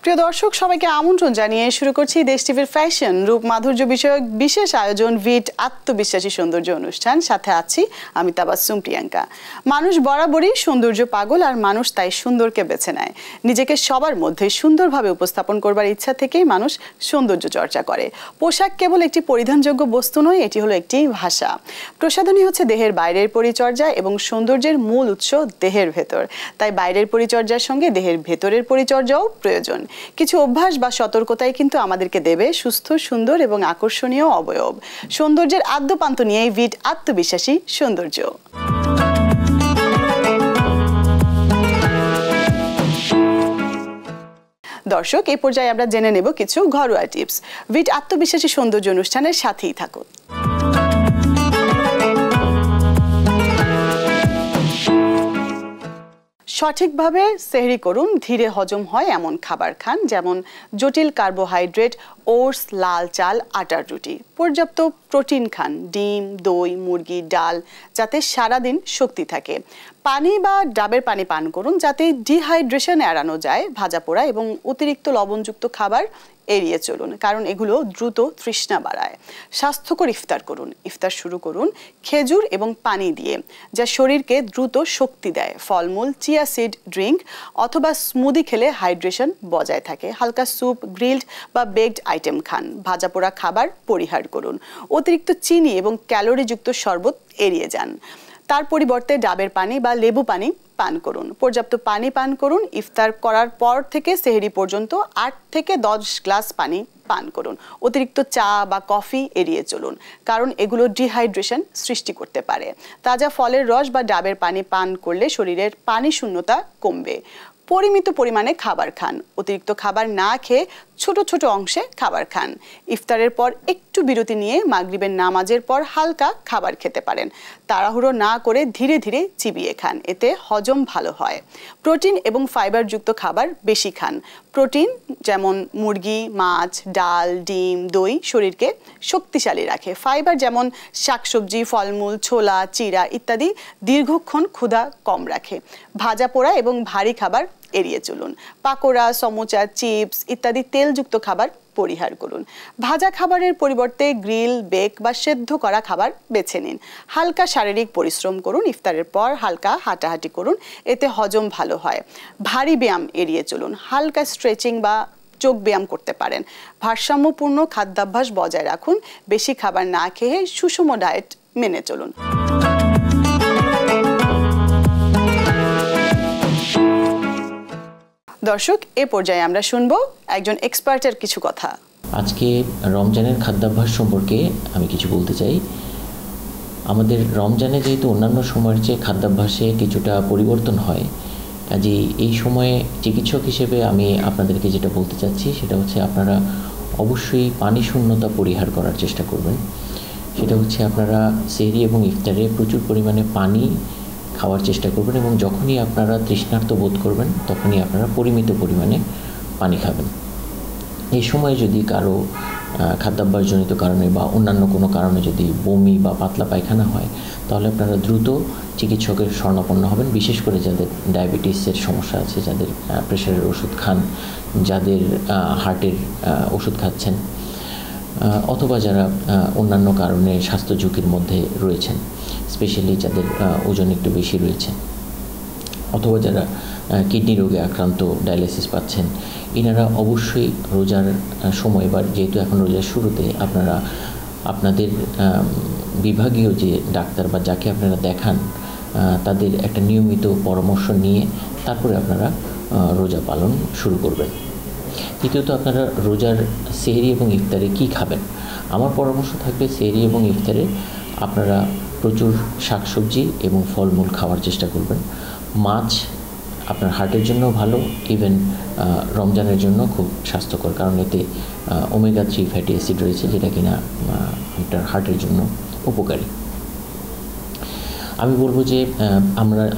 প্রিয় দর্শক সবাইকে আমন্ত্রণ জানিয়ে শুরু করছি দেশ টিভির ফ্যাশন রূপ মাধুর্য বিষয়ক বিশেষ আয়োজন ভিট আত্মবিশ্বাসী সৌন্দর্য অনুষ্ঠান। সাথে আছি আমি তাবাসসুম প্রিয়াঙ্কা। মানুষ বরাবরই সৌন্দর্য পাগল, আর মানুষ তাই সুন্দরকে বেছে নেয়। নিজেকে সবার মধ্যে সুন্দরভাবে উপস্থাপন করবার ইচ্ছা থেকেই মানুষ সৌন্দর্য চর্চা করে। পোশাক কেবল একটি পরিধানযোগ্য বস্তু নয়, এটি হলো একটি ভাষা। প্রসাধনী হচ্ছে দেহের বাইরের পরিচর্যা এবং সৌন্দর্যের মূল উৎস দেহের ভেতর। তাই বাইরের পরিচর্যার সঙ্গে দেহের ভেতরের পরিচর্যাও প্রয়োজন। কিছু অভ্যাস বা সতর্কতাই কিন্তু আমাদেরকে দেবে সুস্থ, সুন্দর এবং আকর্ষণীয় অবয়ব। সৌন্দর্যের আদ্যপান্ত নিয়ে ভিট আত্মবিশ্বাসী সৌন্দর্য। দর্শক, এই পর্যায়ে আমরা জেনে নেব কিছু ঘরোয়া টিপস। ভিট আত্মবিশ্বাসী সৌন্দর্য অনুষ্ঠানের সাথেই থাকুন। সঠিকভাবে সেহরি করুন। ধীরে হজম হয় এমন খাবার খান, যেমন জটিল কার্বোহাইড্রেট, ওটস, লাল চাল, আটার রুটি। পর্যাপ্ত প্রোটিন খান, ডিম, দই, মুরগি, ডাল, যাতে সারাদিন শক্তি থাকে। পানি বা ডাবের পানি পান করুন, যাতে ডিহাইড্রেশন এড়ানো যায়। ভাজা পোড়া এবং অতিরিক্ত লবণযুক্ত খাবার এড়িয়ে চলুন, কারণ এগুলো দ্রুত তৃষ্ণা বাড়ায়। স্বাস্থ্যকর ইফতার করুন। ইফতার শুরু করুন খেজুর এবং পানি দিয়ে, যা শরীরকে দ্রুত শক্তি দেয়। ফলমূল, চিয়া সিড ড্রিঙ্ক অথবা স্মুদি খেলে হাইড্রেশন বজায় থাকে। হালকা স্যুপ, গ্রিলড বা বেকড আইটেম খান। ভাজা পোড়া খাবার পরিহার করুন। অতিরিক্ত চিনি এবং ক্যালোরিযুক্ত শরবত এড়িয়ে যান। তার পরিবর্তে ডাবের পানি বা লেবু পানি পান করুন। পর্যাপ্ত পানি পান করুন। ইফতার করার পর থেকে সেহরি পর্যন্ত 8 থেকে 10 গ্লাস পানি পান করুন। অতিরিক্ত চা বা কফি এড়িয়ে চলুন, কারণ এগুলো ডিহাইড্রেশন সৃষ্টি করতে পারে। তাজা ফলের রস বা ডাবের পানি পান করলে শরীরের পানি শূন্যতা কমবে। পরিমিত পরিমাণে খাবার খান। অতিরিক্ত খাবার না খেয়ে ছোট ছোট অংশে খাবার খান। ইফতারের পর একটু বিরতি নিয়ে মাগরিবের নামাজের পর হালকা খাবার খেতে পারেন। তাড়াহুড়ো না করে ধীরে ধীরে চিবিয়ে খান, এতে হজম ভালো হয়। প্রোটিন এবং ফাইবারযুক্ত খাবার বেশি খান। প্রোটিন যেমন মুরগি, মাছ, ডাল, ডিম, দই শরীরকে শক্তিশালী রাখে। ফাইবার যেমন শাকসবজি, ফলমূল, ছোলা, চিরা ইত্যাদি দীর্ঘক্ষণ ক্ষুধা কম রাখে। ভাজা পোড়া এবং ভারী খাবার এড়িয়ে চলুন। পাকোড়া, সমোচা, চিপস ইত্যাদি তেলযুক্ত খাবার পরিহার করুন। ভাজা খাবারের পরিবর্তে গ্রিল, বেক বা সেদ্ধ করা খাবার বেছে নিন। হালকা শারীরিক পরিশ্রম করুন। ইফতারের পর হালকা হাঁটাহাঁটি করুন, এতে হজম ভালো হয়। ভারী ব্যায়াম এড়িয়ে চলুন। হালকা স্ট্রেচিং বা যোগ ব্যায়াম করতে পারেন। ভারসাম্যপূর্ণ খাদ্যাভ্যাস বজায় রাখুন। বেশি খাবার না খেয়ে সুষম ডায়েট মেনে চলুন। দর্শক, এ পর্যায়ে আমরা শুনবো একজন এক্সপার্টের কিছু কথা। আজকে রমজানের খাদ্যাভ্যাস সম্পর্কে আমি কিছু বলতে চাই। আমাদের রমজানে যেহেতু অন্যান্য সময়ের চেয়ে খাদ্যাভ্যাসে কিছুটা পরিবর্তন হয়, কাজেই এই সময়ে চিকিৎসক হিসেবে আমি আপনাদেরকে যেটা বলতে চাচ্ছি সেটা হচ্ছে আপনারা অবশ্যই পানি শূন্যতা পরিহার করার চেষ্টা করবেন। সেটা হচ্ছে আপনারা সেহরি এবং ইফতারে প্রচুর পরিমাণে পানি খাওয়ার চেষ্টা করবেন, এবং যখনই আপনারা তৃষ্ণার্ত বোধ করবেন তখনই আপনারা পরিমিত পরিমাণে পানি খাবেন। এই সময় যদি কারো খাদ্যাভ্যাসজনিত কারণে বা অন্যান্য কোনো কারণে যদি বমি বা পাতলা পায়খানা হয়, তাহলে আপনারা দ্রুত চিকিৎসকের শরণাপন্ন হবেন। বিশেষ করে যাদের ডায়াবেটিসের সমস্যা আছে, যাদের প্রেশারের ওষুধ খান, যাদের হার্টের ওষুধ খাচ্ছেন, অথবা যারা অন্যান্য কারণে স্বাস্থ্য ঝুঁকির মধ্যে রয়েছেন, স্পেশালি যাদের ওজন একটু বেশি রয়েছে, অথবা যারা কিডনি রোগে আক্রান্ত, ডায়ালিসিস পাচ্ছেন, এনারা অবশ্যই রোজার সময় বা যেহেতু এখন রোজার শুরুতে আপনারা আপনাদের বিভাগীয় যে ডাক্তার বা যাকে আপনারা দেখান তাদের একটা নিয়মিত পরামর্শ নিয়ে তারপরে আপনারা রোজা পালন শুরু করবেন। তৃতীয়ত, আপনারা রোজার সেহরি এবং ইফতারে কি খাবেন? আমার পরামর্শ থাকবে সেহরি এবং ইফতারে আপনারা প্রচুর শাকসবজি এবং ফলমূল খাওয়ার চেষ্টা করবেন। মাছ আপনার হার্টের জন্য ভালো, ইভেন রমজানের জন্য খুব স্বাস্থ্যকর, কারণ এতে ওমেগা 3 ফ্যাটি অ্যাসিড রয়েছে, যেটা কিনা আপনার হার্টের জন্য উপকারী। আমি বলবো যে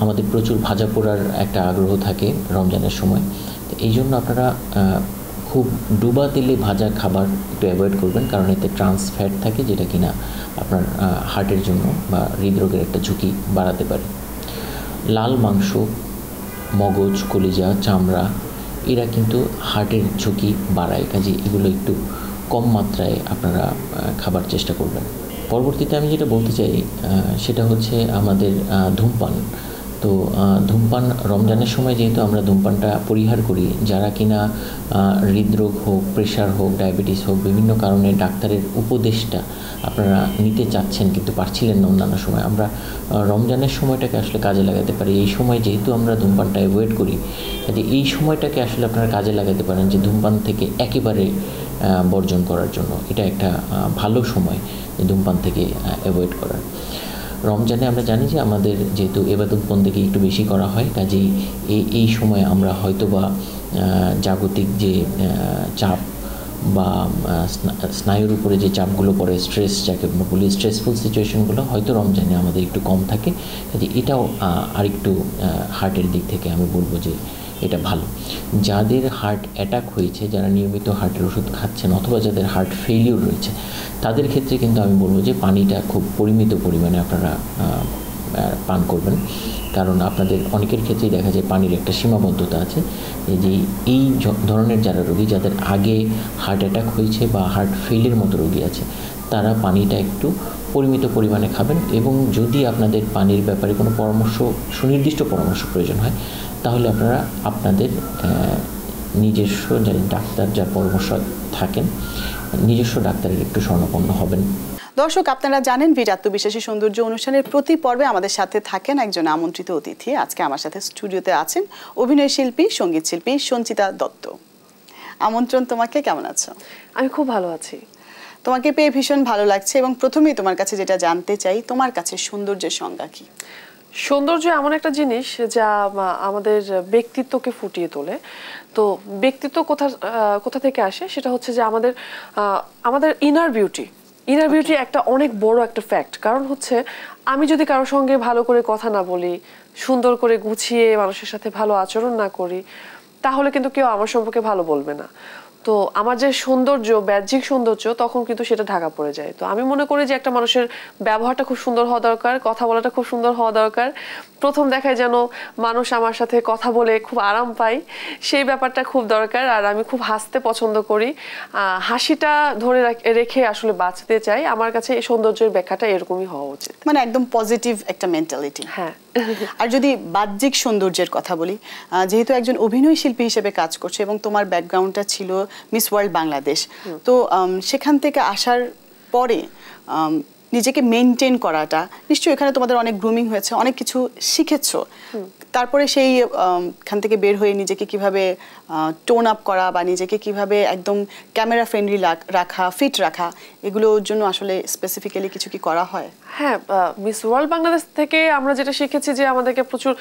আমাদের প্রচুর ভাজা পোড়ার একটা আগ্রহ থাকে রমজানের সময়, তো এই জন্য আপনারা খুব ডুবা তেলে ভাজা খাবার একটু অ্যাভয়েড করবেন, কারণ এতে ট্রান্স ফ্যাট থাকে, যেটা কিনা আপনার হার্টের জন্য বা হৃদরোগের একটা ঝুঁকি বাড়াতে পারে। লাল মাংস, মগজ, কলিজা, চামড়া এরা কিন্তু হার্টের ঝুঁকি বাড়ায়, কাজে এগুলো একটু কম মাত্রায় আপনারা খাবার চেষ্টা করবেন। পরবর্তীতে আমি যেটা বলতে চাই সেটা হচ্ছে আমাদের ধূমপান। তো ধূমপান রমজানের সময় যেহেতু আমরা ধূমপানটা পরিহার করি, যারা কিনা হৃদরোগ হোক, প্রেশার হোক, ডায়াবেটিস হোক, বিভিন্ন কারণে ডাক্তারের উপদেশটা আপনারা নিতে চাচ্ছেন কিন্তু পারছিলেন না অন্যান্য সময়, আমরা রমজানের সময়টাকে আসলে কাজে লাগাতে পারি। এই সময় যেহেতু আমরা ধূমপানটা অ্যাভয়েড করি, কাজে এই সময়টাকে আসলে আপনারা কাজে লাগাতে পারেন যে ধূমপান থেকে একেবারে বর্জন করার জন্য। এটা একটা ভালো সময় ধূমপান থেকে অ্যাভয়েড করার। রমজানে আমরা জানি যে আমাদের যেহেতু ইবাদত বন্দেগী একটু বেশি করা হয়, কাজেই এই সময় আমরা হয়তোবা জাগতিক যে চাপ বা স্নায়ুর উপরে যে চাপগুলো পড়ে, স্ট্রেস যাকে আমরা বলি, স্ট্রেসফুল সিচুয়েশনগুলো হয়তো রমজানে আমাদের একটু কম থাকে। কাজে এটাও আরেকটু হার্টের দিক থেকে আমি বলবো যে এটা ভালো। যাদের হার্ট অ্যাটাক হয়েছে, যারা নিয়মিত হার্টের ওষুধ খাচ্ছেন অথবা যাদের হার্ট ফেলিউর রয়েছে, তাদের ক্ষেত্রে কিন্তু আমি বলবো যে পানিটা খুব পরিমিত পরিমাণে আপনারা পান করবেন। কারণ আপনাদের অনেকের ক্ষেত্রেই দেখা যায় পানির একটা সীমাবদ্ধতা আছে। যে এই ধরনের যারা রোগী, যাদের আগে হার্ট অ্যাটাক হয়েছে বা হার্ট ফেলের মতো রোগী আছে, তারা পানিটা একটু পরিমিত পরিমাণে খাবেন। এবং যদি আপনাদের পানির ব্যাপারে কোনো সুনির্দিষ্ট পরামর্শ প্রয়োজন হয়, তাহলে আপনারা আপনাদের নিজস্ব ডাক্তার যার পরামর্শ থাকেন, নিজস্ব ডাক্তারের একটু শরণাপন্ন হবেন। দর্শক, আপনারা জানেন বীর আত্মবিশ্বাসী সৌন্দর্য অনুষ্ঠানের প্রতি পর্বে আমাদের সাথে থাকেন একজন আমন্ত্রিত অতিথি। আজকে আমার সাথে স্টুডিওতে আছেন অভিনয় শিল্পী, সঙ্গীত শিল্পী সঞ্চিতা দত্ত। আমন্ত্রণ তোমাকে। কেমন আছো? আমি খুব ভালো আছি। তোমাকে পেয়ে ভীষণ ভালো লাগছে এবং প্রথমেই তোমার কাছে যেটা জানতে চাই, তোমার কাছে সৌন্দর্যের সংজ্ঞা কি? সৌন্দর্য এমন একটা জিনিস যা আমাদের ব্যক্তিত্বকে ফুটিয়ে তোলে। তো ব্যক্তিত্ব কোথা থেকে আসে সেটা হচ্ছে যে আমাদের ইনার বিউটি একটা অনেক বড় একটা ফ্যাক্ট। কারণ হচ্ছে আমি যদি কারোর সঙ্গে ভালো করে কথা না বলি, সুন্দর করে গুছিয়ে মানুষের সাথে ভালো আচরণ না করি, তাহলে কিন্তু কেউ আমার সম্পর্কে ভালো বলবে না। তো আমার যে সৌন্দর্য, বাহ্যিক সৌন্দর্য, তখন কিন্তু সেটা ঢাকা পড়ে যায়। তো আমি মনে করি যে একটা মানুষের ব্যবহারটা খুব সুন্দর হওয়া দরকার, কথা বলাটা খুব সুন্দর হওয়া দরকার। প্রথম দেখায় যেন মানুষ আমার সাথে কথা বলে খুব আরাম পায়, সেই ব্যাপারটা খুব দরকার। আর আমি খুব হাসতে পছন্দ করি, হাসিটা ধরে রেখে আসলে বাঁচতে চাই। আমার কাছে এই সৌন্দর্যের ব্যাখ্যাটা এরকমই হওয়া উচিত, মানে একদম পজিটিভ একটা মেন্টালিটি। হ্যাঁ। আর যদি বাহ্যিক সৌন্দর্যের কথা বলি, যেহেতু একজন অভিনয় শিল্পী হিসেবে কাজ করছে এবং তোমার ব্যাকগ্রাউন্ডটা ছিল মিস ওয়ার্ল্ড বাংলাদেশ, তো সেখান থেকে আসার পরে নিজেকে মেনটেন করাটা নিশ্চয়ই, এখানে তোমাদের অনেক গ্রুমিং হয়েছে, অনেক কিছু শিখেছো। তারপরে সেই খান থেকে বের হয়ে নিজেকে কিভাবে টোন আপ করা বা নিজেকে কিভাবে একদম ক্যামেরা ফ্রেন্ডলি রাখা, ফিট রাখা, এগুলোর জন্য আসলে স্পেসিফিক্যালি কিছু কি করা হয়? হ্যাঁ, মিস ওয়ার্ল্ড বাংলাদেশ থেকে আমরা যেটা শিখেছি যে আমাদেরকে প্রচুর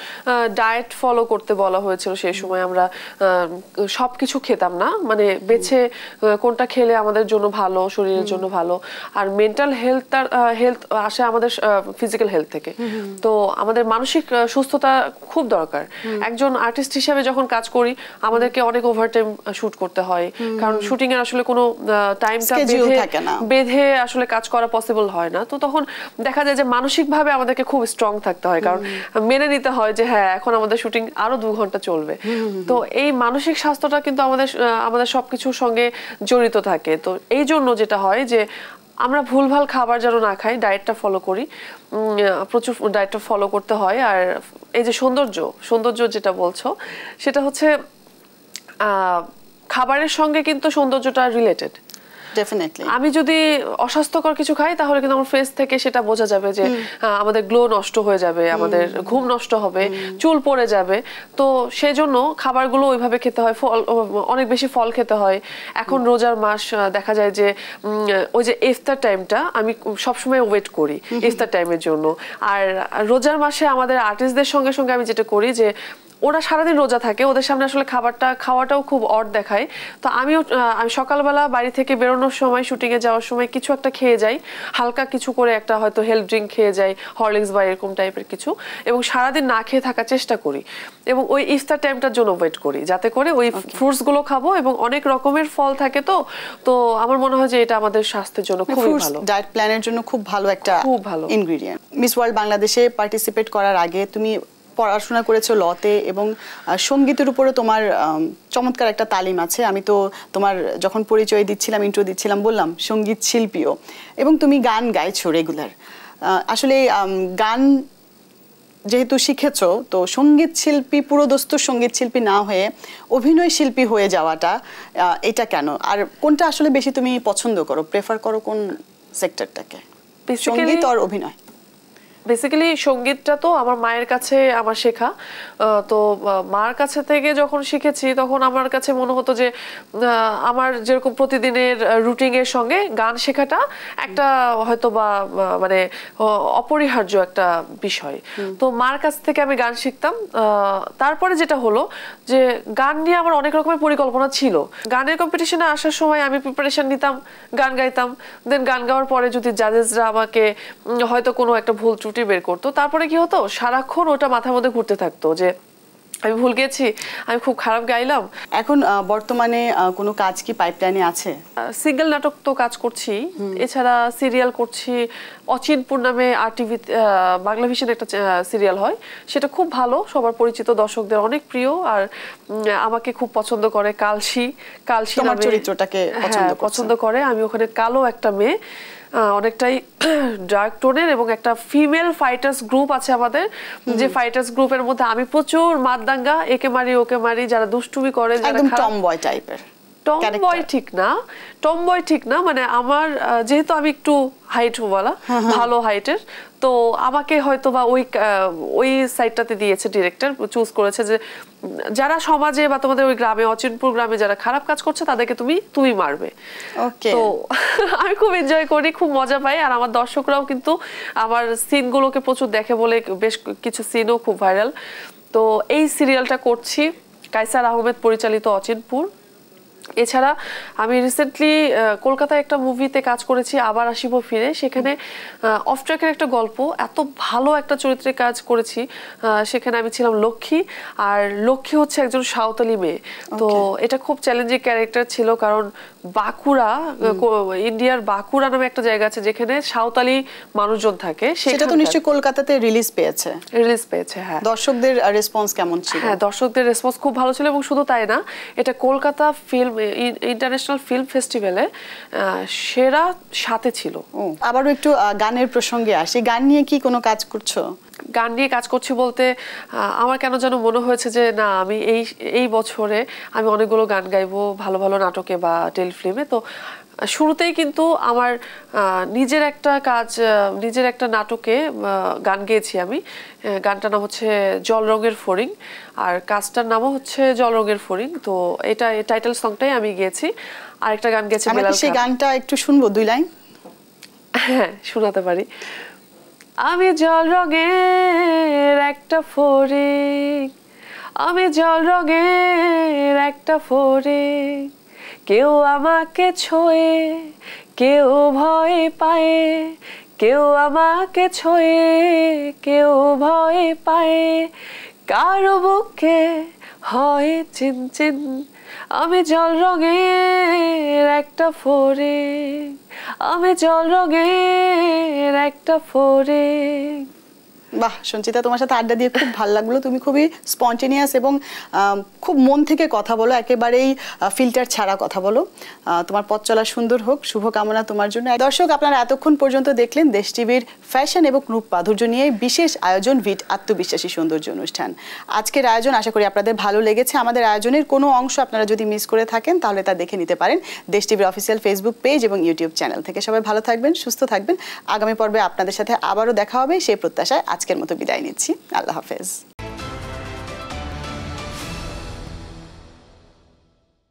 ডায়েট ফলো করতে বলা হয়েছিল। সেই সময় আমরা সব কিছু খেতাম না, মানে বেছে কোনটা খেলে আমাদের জন্য ভালো, শরীরের জন্য ভালো। আর মেন্টাল হেলথ আসে আমাদের ফিজিক্যাল হেলথ থেকে। তো আমাদের মানসিক সুস্থতা খুব দরকার। একজন আর্টিস্ট হিসেবে যখন কাজ করি, আমাদেরকে অনেক ওভারটাইম শুট করতে হয়, কারণ শুটিং এর আসলে কোনো টাইমটা বেঁধে আসলে কাজ করা পসিবল হয় না। তো তখন দেখা যায় যে মানসিকভাবে আমাদেরকে খুব স্ট্রং থাকতে হয়, কারণ মেনে নিতে হয় যে হ্যাঁ, এখন আমাদের শুটিং আরো 2 ঘন্টা চলবে। তো এই মানসিক স্বাস্থ্যটা কিন্তু আমাদের সবকিছুর সঙ্গে জড়িত থাকে। তো এই জন্য যেটা হয় যে আমরা ভুলভাল খাবার যেন না খাই, ডায়েটটা ফলো করি, প্রচুর ডায়েটটা ফলো করতে হয়। আর এই যে সৌন্দর্য যেটা বলছো, সেটা হচ্ছে খাবারের সঙ্গে কিন্তু সৌন্দর্যটা রিলেটেড। আমি যদি অস্বাস্থ্যকর কিছু খাই, তাহলে কিন্তু আমার ফেস থেকে সেটা বোঝা যাবে যে আমাদের গ্লো নষ্ট হয়ে যাবে, আমাদের ঘুম নষ্ট হবে, চুল পড়ে যাবে। তো সেই জন্য খাবারগুলো ওইভাবে খেতে হয়, অনেক বেশি ফল খেতে হয়। এখন রোজার মাস, দেখা যায় যে ওই যে ইফতার টাইমটা আমি সবসময় ওয়েট করি ইফতার টাইমের জন্য। আর রোজার মাসে আমাদের আর্টিস্টদের সঙ্গে সঙ্গে আমি যেটা করি যে ওরা সারাদিন রোজা থাকে, ওদের সামনে আসলে খাওয়াটাও খুব অড দেখায়। তো আমি সকালবেলা বাড়ি থেকে বেরোনোর সময়, শুটিংয়ে যাওয়ার সময় কিছু একটা খেয়ে যাই, হালকা কিছু করে একটা হয়তো হেলথ ড্রিঙ্ক খেয়ে যাই, হরলিক্স বা এরকম টাইপের কিছু, এবং সারাদিন না খেয়ে থাকার চেষ্টা করি। এবং ওই ইফতার টাইমটার জন্য ওয়েট করি, যাতে করে ওই ফ্রুটসগুলো খাবো। এবং অনেক রকমের ফল থাকে, তো আমার মনে হয় যে এটা আমাদের স্বাস্থ্যের জন্য খুবই ভালো, ডায়েট প্ল্যানের জন্য খুব ভালো একটা ইনগ্রেডিয়েন্ট। মিস ওয়ার্ল্ড বাংলাদেশে পার্টিসিপেট করার আগে তুমি পড়াশোনা করেছো লতে এবং সঙ্গীতের উপরে তোমার চমৎকার একটা তালিম আছে। আমি তো তোমার যখন পরিচয় দিচ্ছিলাম, ইন্ট্রো দিচ্ছিলাম, বললাম সঙ্গীত শিল্পীও, এবং তুমি গান গাইছো রেগুলার। আসলে গান যেহেতু শিখেছো, তো সঙ্গীত শিল্পী, পুরোদস্তুর সঙ্গীত শিল্পী না হয়ে অভিনয় শিল্পী হয়ে যাওয়াটা, এটা কেন? আর কোনটা আসলে বেশি তুমি পছন্দ করো, প্রেফার করো কোন সেক্টরটাকে, সঙ্গীত আর অভিনয়? বেসিক্যালি সঙ্গীতটা তো আমার মায়ের কাছে আমার শেখা। তো মার কাছে থেকে যখন শিখেছি তখন আমার কাছে মনে হতো যে আমার যেরকম প্রতিদিনের রুটিনের সঙ্গে গান শেখাটা একটা হয়তো বা মানে অপরিহার্য একটা বিষয়। তো মার কাছ থেকে আমি গান শিখতাম। তারপরে যেটা হলো যে গান নিয়ে আমার অনেক রকমের পরিকল্পনা ছিল। গানের কম্পিটিশনে আসার সময় আমি প্রিপারেশন নিতাম, গান গাইতাম, দেন গান গাওয়ার পরে যদি জাজেসরা আমাকে হয়তো কোনো একটা ভুল বের করতো, তারপরে কি হতো, সারাক্ষণ ওটা মাথার মধ্যে ঘুরতে থাকতো যে আমি ভুল গেছি, আমি খুব খারাপ গাইলাম। এখন বর্তমানে কোনো কাজ কি পাইপলাইনে আছে? সিঙ্গেল নাটক তো কাজ করছি, এছাড়া সিরিয়াল করছি। অচিনপুর নামে RTV বাংলা ভিশন একটা সিরিয়াল হয়, সেটা খুব ভালো, সবার পরিচিত, দর্শকদের অনেক প্রিয়, আর আমাকে খুব পছন্দ করে। কালশি নামে চরিত্রটাকে পছন্দ করে। আমি ওখানে কালো একটা মেয়ে, অনেকটাই ডার্ক টোনের, এবং একটা ফিমেল ফাইটার্স গ্রুপ আছে আমাদের, যে ফাইটার্স গ্রুপের মধ্যে আমি প্রচুর মারদাঙ্গা, একে মারি ওকে মারি, যারা দুষ্টুমি করে, একদম টমবয় টাইপের। টমবয় ঠিক না, মানে আমার যেহেতু আমি একটু হাইট বলা, ভালো হাইটের, তো আমাকে হয়তো বা ওই সাইডটাতে দিয়েছে ডিরেক্টর, চুজ করেছে যে যারা সমাজে বা তোমাদের ওই গ্রামে, অচিনপুর গ্রামে যারা খারাপ কাজ করছে তাদেরকে তুমি মারবে। তো আমি খুব এনজয় করি, খুব মজা পাই, আর আমার দর্শকরাও কিন্তু আমার সিনগুলোকে প্রচুর দেখে বলে বেশ কিছু সিনও খুব ভাইরাল। তো এই সিরিয়ালটা করছি, কায়সার আহমেদ পরিচালিত অচিনপুর। এছাড়া আমি রিসেন্টলি কলকাতায় একটা মুভিতে কাজ করেছি, আবার আসিব ফিরে। সেখানে অফ ট্র্যাকের একটা গল্প, এত ভালো একটা চরিত্রে কাজ করেছি। সেখানে আমি ছিলাম লক্ষ্মী, আর লক্ষ্মী হচ্ছে একজন সাঁওতালি মেয়ে। তো এটা খুব চ্যালেঞ্জিং ক্যারেক্টার ছিল, কারণ বাঁকুড়া, ইন্ডিয়ার বাঁকুড়া নামে একটা জায়গা আছে যেখানে সাঁওতালি মানুষজন থাকে। সেটা তো নিশ্চয়ই কলকাতাতে রিলিজ পেয়েছে। হ্যাঁ। দর্শকদের রেসপন্স কেমন ছিল? হ্যাঁ, দর্শকদের রেসপন্স খুব ভালো ছিল, এবং শুধু তাই না, এটা কলকাতা ফিল্ম ইন্টারন্যাশনাল ফিল্ম ফেস্টিভ্যালে সেরা সাথে ছিল। আবারও একটু গানের প্রসঙ্গে আসি, গান নিয়ে কি কোনো কাজ করছো? গান নিয়ে কাজ করছি বলতে আমার কেন যেন মনে হয়েছে যে না, আমি এই বছরে আমি অনেকগুলো গান গাইবো ভালো ভালো নাটকে বা টেলিফিল্মে। তো শুরুতেই কিন্তু আমার নিজের একটা নাটকে গান গেয়েছি আমি। গানটার নাম হচ্ছে জল রঙের ফড়িং, আর কাজটার নামও হচ্ছে জল রঙের ফড়িং। তো এটা টাইটেল সংটাই আমি গেয়েছি। আরেকটা গান গেছে বেলাল খান। সেই গানটা একটু শুনবো, 2 লাইন? হ্যাঁ, শোনাতে পারি। আমি জল রঙের একটা ফড়িং, আমি জল রঙের একটা ফড়িং, কেউ আমাকে ছোঁয়ে কেউ ভয় পায়, কেউ আমাকে ছোঁয়ে কেউ ভয় পায়, কারো বুকে হয় চিনচিন, আমি জল রঙের একটা ফড়িং, আমি জল রঙের একটা ফড়িং। বাহ সঞ্চিতা, তোমার সাথে আড্ডা দিয়ে খুব ভালো লাগলো। তুমি খুবই স্পন্টেনিয়াস এবং খুব মন থেকে কথা বলো, একেবারেই ফিল্টার ছাড়া কথা বলো। তোমার পথ চলা সুন্দর হোক, শুভকামনা তোমার জন্য। দর্শক, আপনারা এতক্ষণ পর্যন্ত দেখলেন দেশ টিভির ফ্যাশন এবং রূপ মাধুর্য নিয়ে বিশেষ আয়োজন ভিট আত্মবিশ্বাসী সৌন্দর্য অনুষ্ঠান। আজকের আয়োজন আশা করি আপনাদের ভালো লেগেছে। আমাদের আয়োজনের কোনো অংশ আপনারা যদি মিস করে থাকেন তাহলে তা দেখে নিতে পারেন দেশ টিভির অফিসিয়াল ফেসবুক পেজ এবং ইউটিউব চ্যানেল থেকে। সবাই ভালো থাকবেন, সুস্থ থাকবেন। আগামী পর্বে আপনাদের সাথে আবারও দেখা হবে সেই প্রত্যাশায় আজকের মতো বিদায় নিচ্ছি। আল্লাহ হাফেজ।